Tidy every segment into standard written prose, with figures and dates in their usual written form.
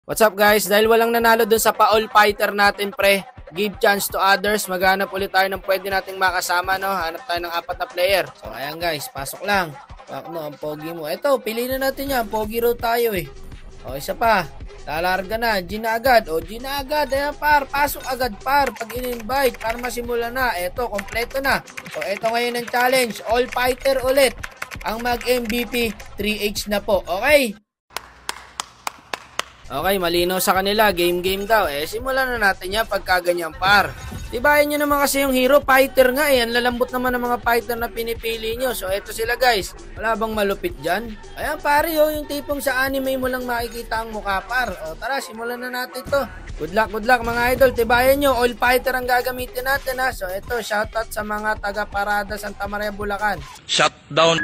What's up guys? Dahil walang nanalo dun sa pa-all fighter natin pre, give chance to others. Maghanap ulit tayo ng pwede nating makasama, no? Hanap tayo ng 4 na player. So ayan guys, pasok lang. No, ang pogi mo. Eto, piliin na natin yan. Pogi raw tayo eh. O isa pa. Lalarga na. G na agad. O G na agad. Ayan par. Pasok agad par. Pag in-invite para masimula na. Eto, kompleto na. So eto ngayon ang challenge. All fighter ulit. Ang mag-MVP 3H na po. Okay? Okay, malinaw sa kanila. Game daw. Simulan na natin yan pagka ganyan par. Dibayan nyo naman kasi yung hero, fighter nga eh. Ang lalambot naman ng mga fighter na pinipili nyo. So, eto sila guys. Wala bang malupit dyan? Ayan pare, yung tipong sa anime mo lang makikita ang mukha par. O tara, simulan na natin to. Good luck mga idol. Tibayan nyo, all fighter ang gagamitin natin ha. So, eto, shoutout sa mga taga-Parada Santa Maria, Bulacan. Shutdown.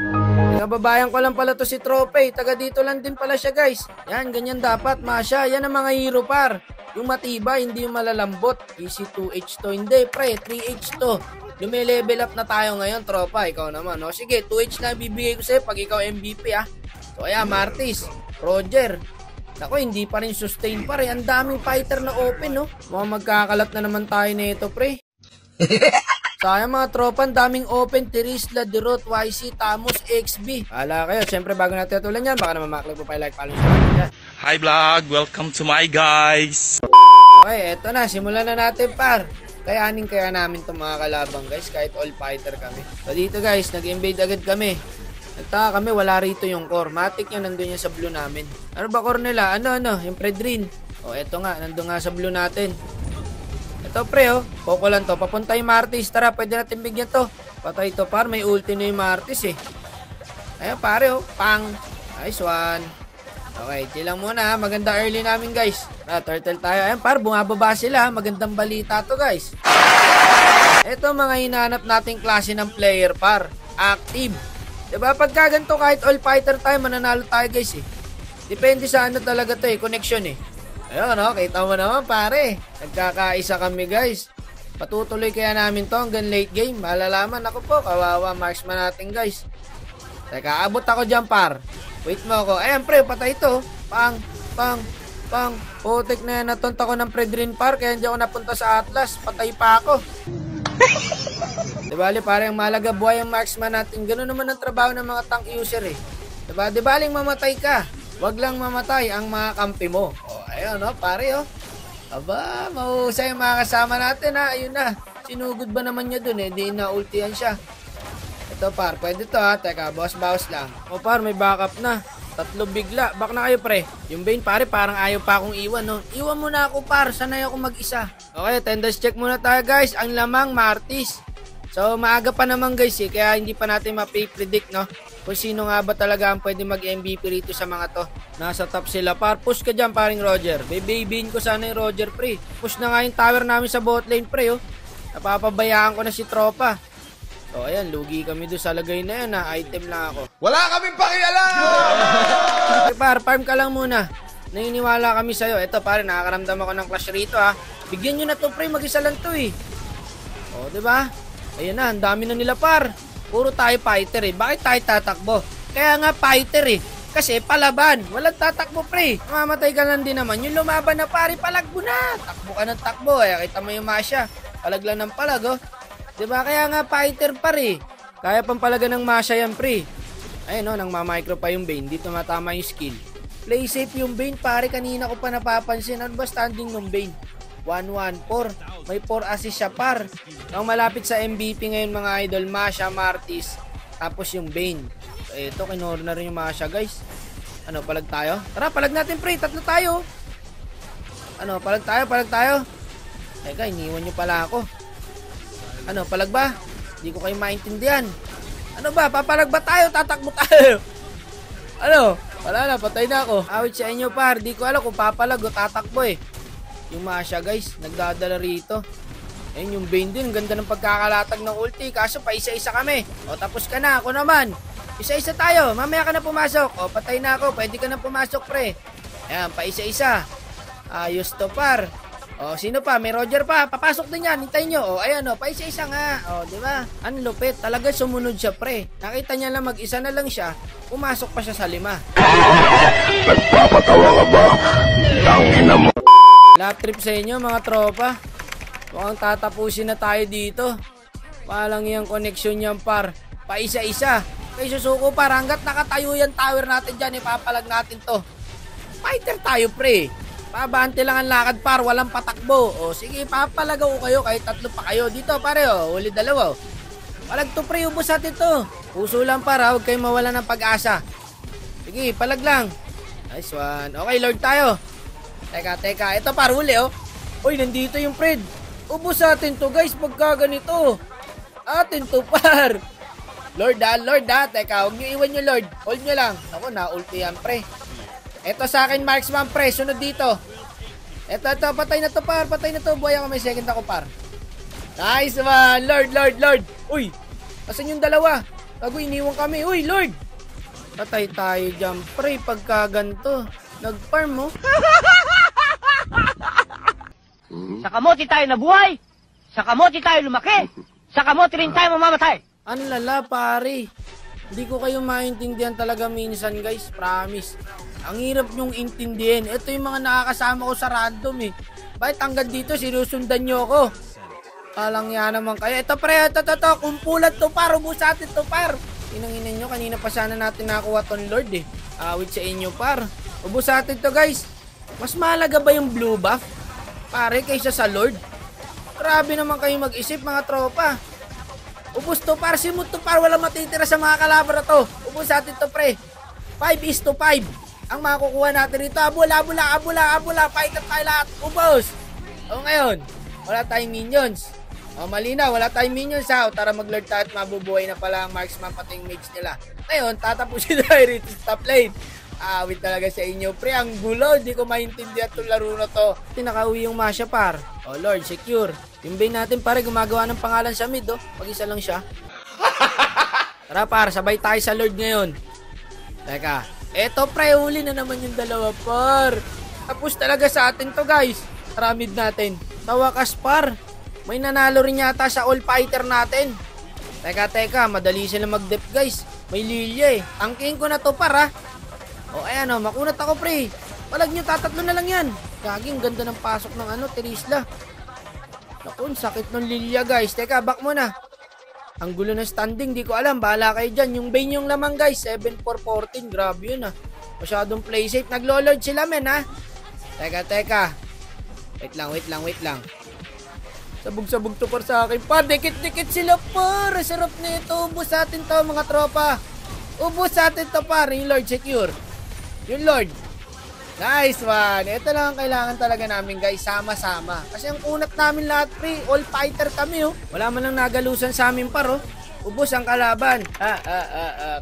Kababayan ko lang pala to si Trope. Taga dito lang din pala siya guys. Yan, ganyan dapat, Masya. Yan ang mga hero par. Yung matibay, hindi yung malalambot. Easy 2H to. Hindi, pre. 3H to. Lume-level up na tayo ngayon, tropa. Ikaw naman, no? Sige, 2H na bibigay ko sa'yo pag ikaw MVP, ah. So, ayan, Martis. Roger. Ako, hindi pa rin sustain pa rin. Ang daming fighter na open, no? Mga magkakalat na naman tayo nito, pre. Sayang mga tropa, ang daming open. Terisla, Derot, YC, Tamus, XB. Hala kayo, syempre bago natin tutulan yan, baka naman maklik po pa like, follow, share. Hi vlog, welcome to my guys. Okay, eto na, simulan na natin par. Kayanin kaya namin itong mga kalabang guys, kahit all fighter kami. So dito guys, nag-invade agad kami. Nagtaka kami, wala rito yung core. Matic yun, nandun yan sa blue namin. Ano ba core nila? Ano, yung Predrin. O eto nga, nandun nga sa blue natin. Ito pre oh, Poco lang to. Papunta yung Martis. Tara, pwede natin bigyan to. Patay to par, may ulti na yung Martis eh. Ayan pare oh, pang. Nice one. Okay, chill lang muna ha. Maganda early namin guys. Turtle tayo. Ayan par, bumababa sila. Magandang balita to guys. Ito mga hinahanap nating klase ng player par. Active. Diba pagka ganito kahit all fighter tayo, mananalo tayo guys eh. Depende sa ano talaga to eh, connection eh. Ayun, no? Kita mo naman, pare. Nagkakaisa kami, guys. Patutuloy kaya namin to hanggang late game. Malalaman ako po, kawawa marksman natin, guys. Teka, abot ako dyan, par. Wait mo ako. Ayan, pre, patay ito. Pang. Putik na yan, natunta ko ng Predrin, par. Kaya hindi ako napunta sa Atlas. Patay pa ako. Dibali, parang malaga buhay ang marksman natin. Ganun naman ang trabaho ng mga tank user, eh. Diba? Dibaling mamatay ka. Wag lang mamatay ang mga kampi mo. Ayun, no, pare, oh. Aba, mahusay yung mga kasama natin, ha. Ayun na. Sinugod ba naman niya dun, eh. Di na-ultihan siya. Ito, par. Pwede to, ha. Teka, bawas lang. O, par, may backup na. 3 bigla. Back na kayo, pre. Yung Bane, pare, parang ayaw pa akong iwan, no. Iwan mo na ako, par. Sanay ako mag-isa. Okay, attendance check muna tayo, guys. Ang lamang, Martis. So, maaga pa naman, guys, eh. Kaya hindi pa natin mapipredict, no. Kung sino nga ba talaga ang pwede mag-MVP rito sa mga to. Nasa top sila par. Push ka dyan paring Roger. Babyhin ko sana yung Roger pre. Push na nga yung tower namin sa bot lane pre oh. Napapabayaan ko na si tropa. So ayan, lugi kami doon sa lagay na yan ha. Item lang ako. Wala kaming pakialam! Okay par, farm ka lang muna. Naniniwala kami sa'yo. Ito pare, nakakaramdam ako ng clash rito ha. Bigyan nyo na to pre, mag-isa lang to eh. O diba? Ayan na, ang dami na nila par. Puro tayo fighter eh. Bakit tayo tatakbo? Kaya nga fighter eh. Kasi palaban. Walang tatakbo pre. Mamatay ka lang din naman. Yung lumaban na pare, palagbo na. Takbo ka ng takbo. Kita mo yung Masya. Palag lang ng palag oh. Diba? Kaya nga fighter pare. Kaya pang palaga ng Masya yan pre. Ayun oh, nang mamicro pa yung Bane. Di tumatama yung skill. Play safe yung Bane pare. Kanina ko pa napapansin. Ano ba standing ng Bane? 1-1-4. May 4 assist siya par. Ang malapit sa MVP ngayon mga idol, Masya, Martis, tapos yung Bane. So, ito, kinorner yung Masya guys. Ano, palag tayo? Tara, palag natin pre, 3 tayo. Ano, palag tayo. Teka, iniwan nyo pala ako. Ano, palag ba? Hindi ko kayo maintindihan. Ano ba, papalag ba tayo? Tatakbo tayo. Ano, wala na, patay na ako. Awit sa inyo par, di ko alam kung papalag o tatakbo eh. Yung Masya guys, nagdadala rito. Ayun yung Bane din, ganda ng pagkakalatag ng ulti. Kaso pa isa-isa kami. O tapos ka na, ako naman. Isa-isa tayo, mamaya ka na pumasok. O patay na ako, pwede ka na pumasok pre. Ayan, pa isa-isa. Ayos to par. O sino pa, may Roger pa, papasok din yan, hintayin nyo. O ayan o, pa isa-isa nga. O diba, ang lupit, talaga sumunod siya pre. Nakita niya lang mag-isa na lang siya. pumasok pa siya sa 5. Nagpapatawa ka ba? Tangina mo. Lap trip sa inyo mga tropa. Mukhang tatapusin na tayo dito. Palang yung connection niyan par. Paisa-isa. Kay susuko par, hanggat nakatayo yung tower natin dyan, ipapalag natin to. Fighter tayo pre. Pabante lang ang lakad par, walang patakbo. O sige, papalagaw ko kayo kahit 3 pa kayo. Dito pare o, huli 2. Palag to pre, ubos natin to. Puso lang par ha, huwag kayong mawala ng pag-asa. Sige, palag lang. Nice one. Okay, Lord tayo. Teka. Ito par, huli oh. Uy, nandito yung Fred. Ubos natin to guys, pagka ganito. Atin to par. Lord ha. Teka, huwag nyo iwan nyo Lord. Hold nyo lang. Ako, na-ulti yan pre. Ito sa akin, marksman pre. Sunod dito. Ito. Patay na to par. Patay na to. Buhay ako, may second ako par. Nice one. Lord. Uy, asan yung 2? Tago, iniwan kami. Uy, Lord. Patay tayo dyan pre. Pagka ganito. Nag-farm mo. Sa kamote tayo nabuhay. Sa kamote tayo lumaki. Sa kamote rin tayo mamamatay. Ang lala pare. Hindi ko kayo maintindihan talaga minsan guys. Promise. Ang hirap nyong intindihin. Ito yung mga nakakasama ko sa random eh. Bakit hanggang dito sinusundan nyo ako? Alang yan naman kayo. Ito pre, ito. Kumpulan to par. Ubus natin to par. Inanginin nyo. Kanina pa sana natin nakuha ton Lord eh. Awit sa inyo par. Ubus natin to guys. Mas mahalaga ba yung blue buff pare kaysa sa Lord? Grabe naman kayo mag-isip mga tropa. Ubus to par. Simut to par. Walang matitira sa mga kalaban na to. Ubus natin to pre. 5:5 ang makukuha natin rito. Abula. Paikat tayo lahat. Ubos. O ngayon, wala tayong minions. O malinaw, wala tayong minions ha. O tara mag-lord tayo at mabubuhay na pala ang marksman pati yung mages nila. Ngayon, tatapusin tayo rito sa top lane. Awit talaga sa inyo pre. Ang gulo. Hindi ko maintindihan itong laro na to. Tinakauwi yung Masha par. O Lord, secure. Yung Bane natin pare gumagawa ng pangalan sa mid. Pag-isa lang siya. Tara par, sabay tayo sa Lord ngayon. Teka. Eto pre, huli na naman yung 2 par. Tapos talaga sa atin to guys. Tara mid natin. Tawakas par. May nanalo rin yata sa all fighter natin. Teka, madali sila mag-dep guys. May Lilia eh. Angking ko na to par ha. O ayan o, makunat ako pre. Palag nyo, tatatlo na lang yan. Gaging ganda ng pasok ng Terisla. Naku, sakit ng Lilia guys. Teka, back muna. Ang gulo ng standing, di ko alam. Bahala kayo dyan. Yung Bane yung lamang guys. 7-4-14. Grabe yun Masyadong play safe. Naglo-lord sila men ha. Teka. Wait lang. Sabog-sabog to par sa akin. Pa, dikit-dikit sila par. Sarap nito. Ubus natin to mga tropa. Ubus natin to par. Yung Lord secure. Yung Lord. Nice one. Ito lang ang kailangan talaga namin guys. Sama-sama. Kasi ang unat namin lahat pre. All fighter kami Wala man lang nagalusan sa amin par Ubos ang kalaban.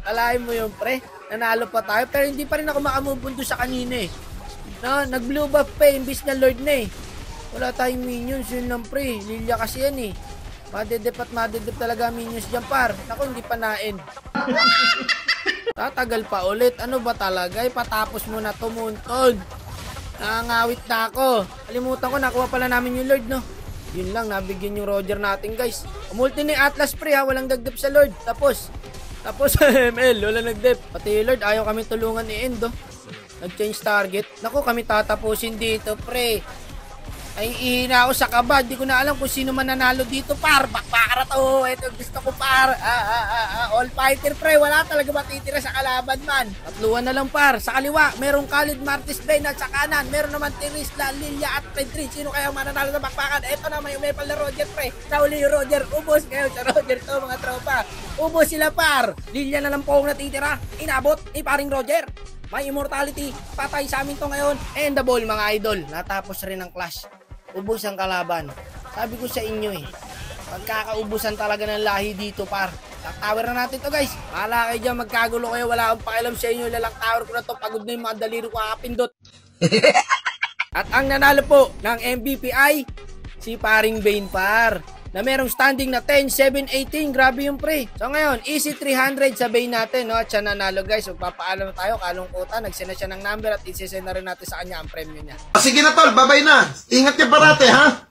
Kalahin mo yung pre. Nanalo pa tayo. Pero hindi pa rin ako makamubundo sa kanina Nag-blue buff pa imbis na Lord na Wala tayong minions. Yun lang pre. Lilia kasi yan Madedep talaga minions dyan par. Naku, hindi pa nain. Tatagal pa ulit. Ano ba talaga? Patapos mo na tumuntod. Nangangawit na ako. Kalimutan ko, nakuha pala namin yung Lord Yun lang, nabigyan yung Roger natin guys. Umulti ni Atlas pre ha. Walang dagdep sa Lord. Tapos ML, wala nagdep. Pati yung Lord, ayaw kami tulungan ni End Nag-change target. Naku, kami tatapusin dito pre. Ay, ihina ako sa kaba. Di ko na alam kung sino man nanalo dito, par. Bakbakara to. Ito gusto ko, par. All fighter, pre. Wala talaga matitira sa kalaban, man. Tatluan na lang, par. Sa kaliwa, merong Khalid Martis Bane at sa kanan. Meron naman Terisla, Lilia at Pedri. Sino kaya mananalo sa bakbakan? Ito naman yung Maple na Roger, pre. Nauli yung Roger. Ubos ngayon sa Roger to, mga tropa. Ubos sila, par. Lilia na lang po ang natitira. Inabot ni paring Roger. May immortality. Patay sa amin to ngayon. And the ball, mga idol. Natapos rin ang clash. Ubos ang kalaban. Sabi ko sa inyo pagkakaubusan talaga ng lahi dito par. Tower na natin to guys. Mahala kayo dyan, magkagulo kayo. Wala akong pakialam sa inyo. Lalang tower ko na to. Pagod na yung mga daliri ko kakapindot. At ang nanalo po ng MVP ay si paring Bane par. Na merong standing na 10, 7, 18. Grabe yung pre. So ngayon, easy 300 sa Bane natin. At siya nanalo guys. Magpapaalam tayo. Kalungkutan. Nagsend na siya ng number at isisend na rin natin sa kanya ang premium niya. Sige na tol, babay na. Ingat ka parate ha.